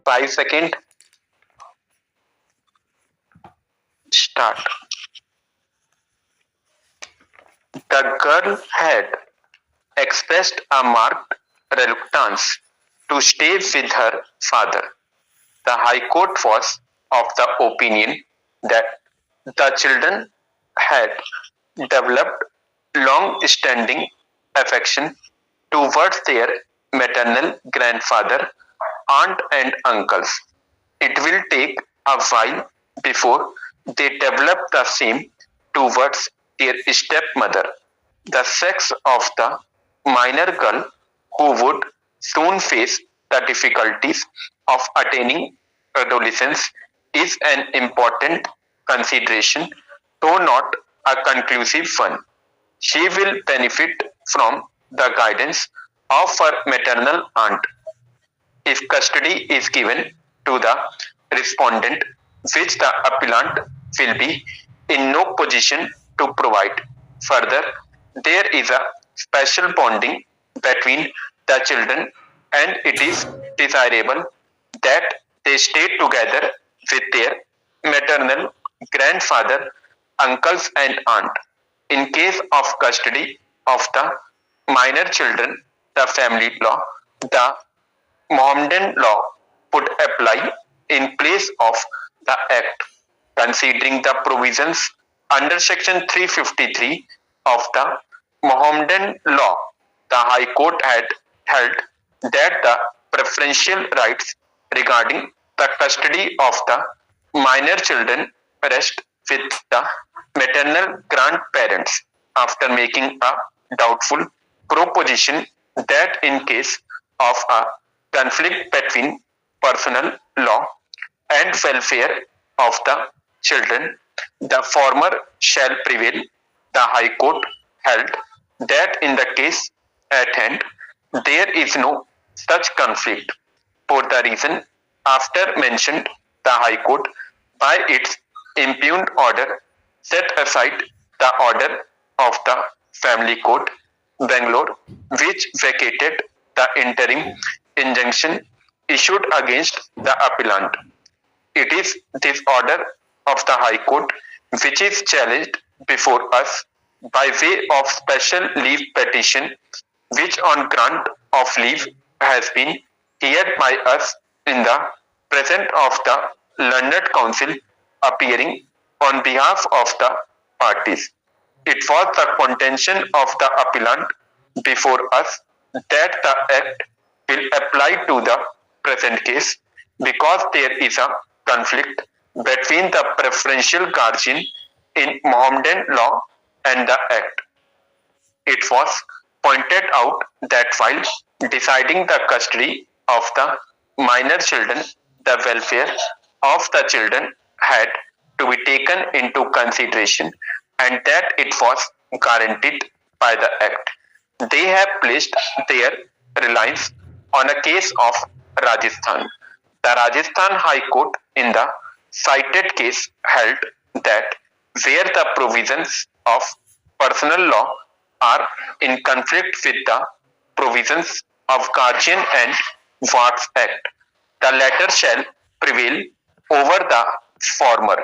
5 seconds. Start. The girl had expressed a marked reluctance to stay with her father. The High Court was of the opinion that the children had developed long-standing affection towards their maternal grandfather, aunt, and uncles. It will take a while before they develop the same towards their stepmother. The sex of the minor girl, who would soon face the difficulties of attaining adolescence, is an important consideration, though not a conclusive one. She will benefit from the guidance of her maternal aunt if custody is given to the respondent, which the appellant will be in no position to provide. Further, there is a special bonding between the children, and it is desirable that they stay together with their maternal grandfather, uncles, and aunt. In case of custody of the minor children, the family law, the Mohammedan law would apply in place of the Act, considering the provisions under Section 353 of the Mohammedan law. The High Court had held that the preferential rights regarding the custody of the minor children rest with the maternal grandparents after making a doubtful proposition that in case of a conflict between personal law and welfare of the children, the former shall prevail. The High Court held that in the case at hand, there is no such conflict. For the reason after mentioned, the High Court, by its impugned order, set aside the order of the Family Court, Bangalore, which vacated the interim injunction issued against the appellant. It is this order of the High Court which is challenged before us by way of special leave petition, which on grant of leave has been heard by us in the presence of the learned counsel appearing on behalf of the parties. It was the contention of the appellant before us that the Act will apply to the present case because there is a conflict between the preferential guardian in Mohammedan law and the Act. It was pointed out that while deciding the custody of the minor children, the welfare of the children had to be taken into consideration, and that it was guaranteed by the Act. They have placed their reliance on a case of Rajasthan. The Rajasthan High Court in the cited case held that where the provisions of personal law are in conflict with the provisions of Guardian and Wards Act, the latter shall prevail over the former.